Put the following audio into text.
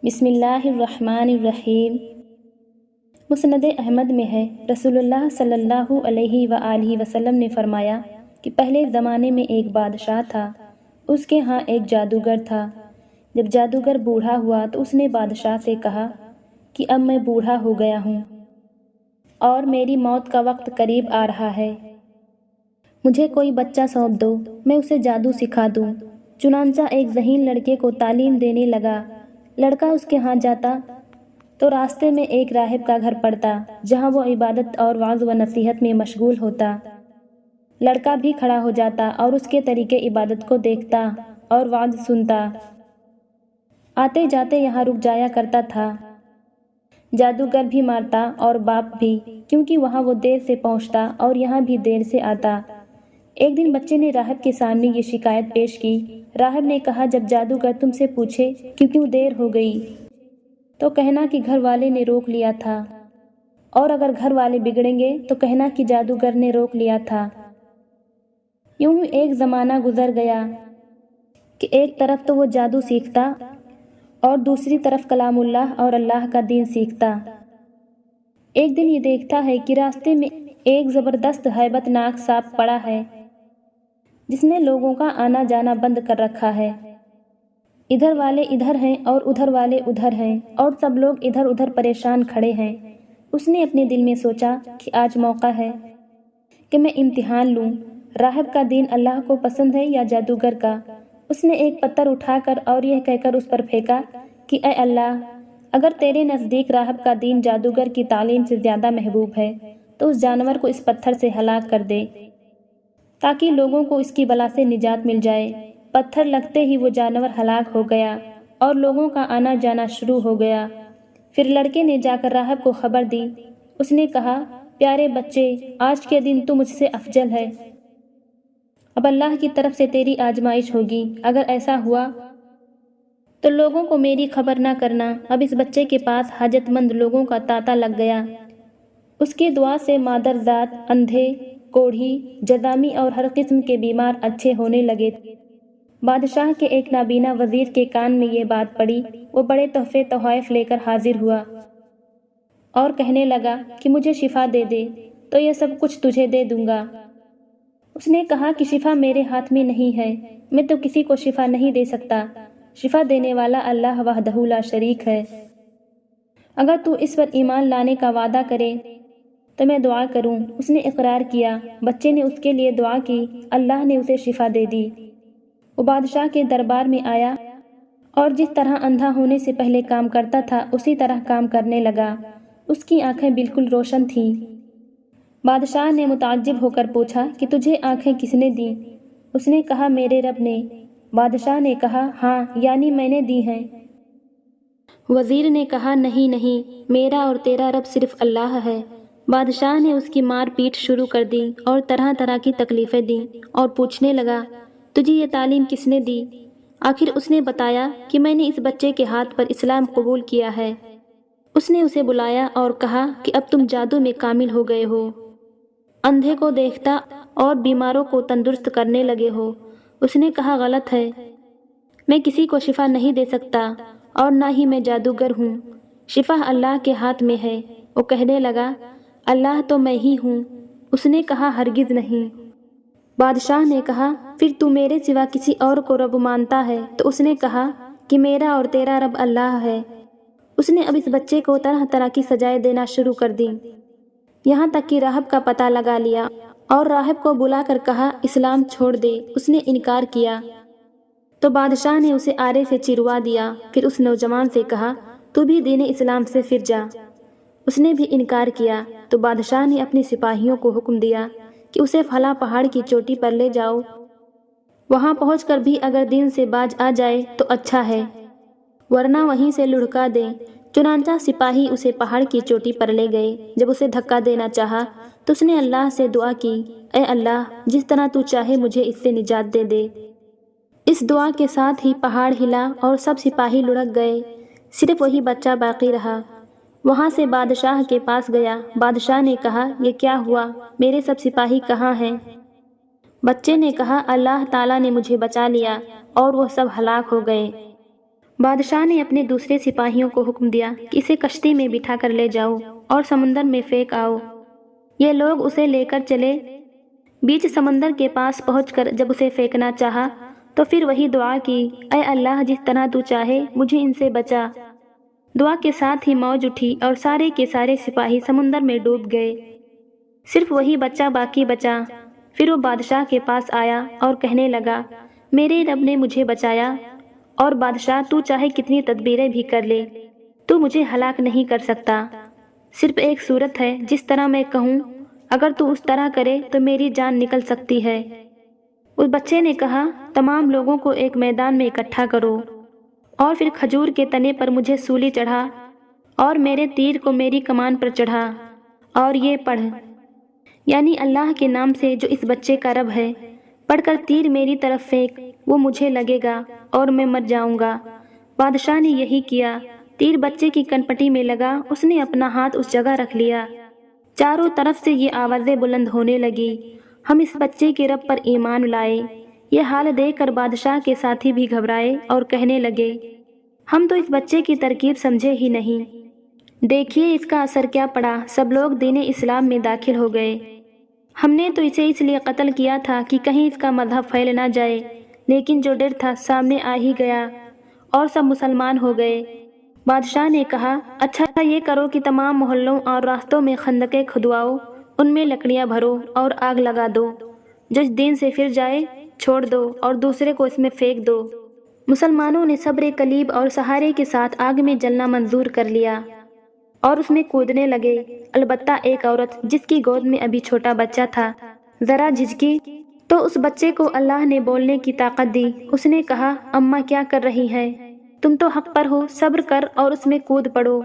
بسم اللہ الرحمن الرحیم۔ مسند احمد میں ہے، رسول اللہ صلی اللہ علیہ وآلہ وسلم نے فرمایا کہ پہلے زمانے میں ایک بادشاہ تھا، اس کے ہاں ایک جادوگر تھا۔ جب جادوگر بوڑھا ہوا تو اس نے بادشاہ سے کہا کہ اب میں بوڑھا ہو گیا ہوں اور میری موت کا وقت قریب آ رہا ہے، مجھے کوئی بچہ سونپ دو، میں اسے جادو سکھا دوں۔ چنانچہ ایک ذہین لڑکے کو تعلیم دینے لگا۔ لڑکا اس کے ہاں جاتا تو راستے میں ایک راہب کا گھر پڑتا، جہاں وہ عبادت اور وعظ و نصیحت میں مشغول ہوتا۔ لڑکا بھی کھڑا ہو جاتا اور اس کے طریقے عبادت کو دیکھتا اور وعظ سنتا۔ آتے جاتے یہاں رک جایا کرتا تھا۔ جادوگر بھی مارتا اور باپ بھی، کیونکہ وہاں وہ دیر سے پہنچتا اور یہاں بھی دیر سے آتا۔ ایک دن بچے نے راہب کے سامنے یہ شکایت پیش کی۔ راہب نے کہا، جب جادوگر تم سے پوچھے کہ کیوں دیر ہو گئی تو کہنا کہ گھر والے نے روک لیا تھا، اور اگر گھر والے بگڑیں گے تو کہنا کہ جادوگر نے روک لیا تھا۔ یوں ہی ایک زمانہ گزر گیا کہ ایک طرف تو وہ جادو سیکھتا اور دوسری طرف کلام اللہ اور اللہ کا دین سیکھتا۔ ایک دن یہ دیکھتا ہے کہ راستے میں ایک زبردست ہیبت ناک سانپ پڑا ہے، جس نے لوگوں کا آنا جانا بند کر رکھا ہے۔ ادھر والے ادھر ہیں اور ادھر والے ادھر ہیں، اور سب لوگ ادھر ادھر پریشان کھڑے ہیں۔ اس نے اپنے دل میں سوچا کہ آج موقع ہے کہ میں امتحان لوں، راہب کا دین اللہ کو پسند ہے یا جادوگر کا۔ اس نے ایک پتھر اٹھا کر اور یہ کہہ کر اس پر پھینکا کہ اے اللہ، اگر تیرے نزدیک راہب کا دین جادوگر کی تعلیم سے زیادہ محبوب ہے تو اس جانور کو اس پتھر سے ہلاک کر دے، تاکہ لوگوں کو اس کی بلا سے نجات مل جائے۔ پتھر لگتے ہی وہ جانور ہلاک ہو گیا اور لوگوں کا آنا جانا شروع ہو گیا۔ پھر لڑکے نے جا کر راہب کو خبر دی۔ اس نے کہا، پیارے بچے، آج کے دن تو مجھ سے افضل ہے، اب اللہ کی طرف سے تیری آزمائش ہوگی۔ اگر ایسا ہوا تو لوگوں کو میری خبر نہ کرنا۔ اب اس بچے کے پاس حاجت مند لوگوں کا تانتا لگ گیا۔ اس کی دعا سے مادرزاد، اندھے، کوڑھی، جذامی اور ہر قسم کے بیمار اچھے ہونے لگے۔ بادشاہ کے ایک نابینا وزیر کے کان میں یہ بات پڑی۔ وہ بڑے تحفے تحائف لے کر حاضر ہوا اور کہنے لگا کہ مجھے شفا دے دے تو یہ سب کچھ تجھے دے دوں گا۔ اس نے کہا کہ شفا میرے ہاتھ میں نہیں ہے، میں تو کسی کو شفا نہیں دے سکتا، شفا دینے والا اللہ وحدہ لا شریک ہے۔ اگر تو اس پر ایمان لانے کا وعدہ کرے تو میں دعا کروں۔ اس نے اقرار کیا۔ بچے نے اس کے لیے دعا کی، اللہ نے اسے شفا دے دی۔ وہ بادشاہ کے دربار میں آیا اور جس طرح اندھا ہونے سے پہلے کام کرتا تھا اسی طرح کام کرنے لگا۔ اس کی آنکھیں بالکل روشن تھیں۔ بادشاہ نے متعجب ہو کر پوچھا کہ تجھے آنکھیں کس نے دیں؟ اس نے کہا، میرے رب نے۔ بادشاہ نے کہا، ہاں، یعنی میں نے دی ہیں۔ وزیر نے کہا، نہیں نہیں، میرا اور تیرا رب صرف اللہ ہے۔ بادشاہ نے اس کی مار پیٹ شروع کر دی اور طرح طرح کی تکلیفیں دیں اور پوچھنے لگا، تجھے یہ تعلیم کس نے دی؟ آخر اس نے بتایا کہ میں نے اس بچے کے ہاتھ پر اسلام قبول کیا ہے۔ اس نے اسے بلایا اور کہا کہ اب تم جادو میں کامل ہو گئے ہو، اندھے کو دیکھتا اور بیماروں کو تندرست کرنے لگے ہو۔ اس نے کہا، غلط ہے، میں کسی کو شفا نہیں دے سکتا اور نہ ہی میں جادوگر ہوں، شفا اللہ کے ہاتھ میں ہے۔ وہ کہنے لگا، اللہ تو میں ہی ہوں۔ اس نے کہا، ہرگز نہیں۔ بادشاہ نے کہا، پھر تو میرے سوا کسی اور کو رب مانتا ہے؟ تو اس نے کہا کہ میرا اور تیرا رب اللہ ہے۔ اس نے اب اس بچے کو طرح طرح کی سزائیں دینا شروع کر دی، یہاں تک کہ راہب کا پتہ لگا لیا اور راہب کو بلا کر کہا، اسلام چھوڑ دے۔ اس نے انکار کیا تو بادشاہ نے اسے آرے سے چروا دیا۔ پھر اس نوجوان سے کہا، تو بھی دین اسلام سے پھر جا۔ اس نے بھی انکار کیا تو بادشاہ نے اپنے سپاہیوں کو حکم دیا کہ اسے فلاں پہاڑ کی چوٹی پر لے جاؤ، وہاں پہنچ کر بھی اگر دین سے باز آ جائے تو اچھا ہے، ورنہ وہیں سے لڑکا دیں۔ چنانچہ سپاہی اسے پہاڑ کی چوٹی پر لے گئے۔ جب اسے دھکا دینا چاہا تو اس نے اللہ سے دعا کی، اے اللہ، جس طرح تو چاہے مجھے اس سے نجات دے دے۔ اس دعا کے ساتھ ہی پہاڑ ہلا اور سب سپاہی لڑک گئے، صرف وہی بچہ باقی رہا۔ وہاں سے بادشاہ کے پاس گیا۔ بادشاہ نے کہا، یہ کیا ہوا؟ میرے سب سپاہی کہاں ہیں؟ بچے نے کہا، اللہ تعالیٰ نے مجھے بچا لیا اور وہ سب ہلاک ہو گئے۔ بادشاہ نے اپنے دوسرے سپاہیوں کو حکم دیا کہ اسے کشتی میں بٹھا کر لے جاؤ اور سمندر میں پھینک آؤ۔ یہ لوگ اسے لے کر چلے۔ بیچ سمندر کے پاس پہنچ کر جب اسے پھینکنا چاہا تو پھر وہی دعا کی، اے اللہ، جس طرح تو چاہے مجھے ان سے بچا۔ دعا کے ساتھ ہی موج اٹھی اور سارے کے سارے سپاہی سمندر میں ڈوب گئے، صرف وہی بچہ باقی بچا۔ پھر وہ بادشاہ کے پاس آیا اور کہنے لگا، میرے رب نے مجھے بچایا، اور بادشاہ تو چاہے کتنی تدبیریں بھی کر لے تو مجھے ہلاک نہیں کر سکتا۔ صرف ایک صورت ہے، جس طرح میں کہوں اگر تو اس طرح کرے تو میری جان نکل سکتی ہے۔ اس بچے نے کہا، تمام لوگوں کو ایک میدان میں اکٹھا کرو اور پھر کھجور کے تنے پر مجھے سولی چڑھا اور میرے تیر کو میری کمان پر چڑھا اور یہ پڑھ، یعنی اللہ کے نام سے جو اس بچے کا رب ہے، پڑھ کر تیر میری طرف پھینک، وہ مجھے لگے گا اور میں مر جاؤں گا۔ بادشاہ نے یہی کیا۔ تیر بچے کی کنپٹی میں لگا، اس نے اپنا ہاتھ اس جگہ رکھ لیا۔ چاروں طرف سے یہ آوازیں بلند ہونے لگی، ہم اس بچے کے رب پر ایمان لائے۔ یہ حال دیکھ کر بادشاہ کے ساتھی بھی گھبرائے اور کہنے لگے، ہم تو اس بچے کی ترکیب سمجھے ہی نہیں، دیکھیے اس کا اثر کیا پڑا، سب لوگ دین اسلام میں داخل ہو گئے۔ ہم نے تو اسے اس لیے قتل کیا تھا کہ کہیں اس کا مذہب پھیل نہ جائے، لیکن جو ڈر تھا سامنے آ ہی گیا اور سب مسلمان ہو گئے۔ بادشاہ نے کہا، اچھا یہ کرو کہ تمام محلوں اور راستوں میں خندقیں کھدواؤ، ان میں لکڑیاں بھرو اور آگ لگا دو، جو اس دین سے پھر جائے چھوڑ دو اور دوسرے کو اس میں پھینک دو۔ مسلمانوں نے صبر کلیب اور سہارے کے ساتھ آگ میں جلنا منظور کر لیا اور اس میں کودنے لگے۔ البتہ ایک عورت جس کی گود میں ابھی چھوٹا بچہ تھا ذرا جھجکی تو اس بچے کو اللہ نے بولنے کی طاقت دی۔ اس نے کہا، اماں کیا کر رہی ہیں؟ تم تو حق پر ہو، صبر کر اور اس میں کود پڑو۔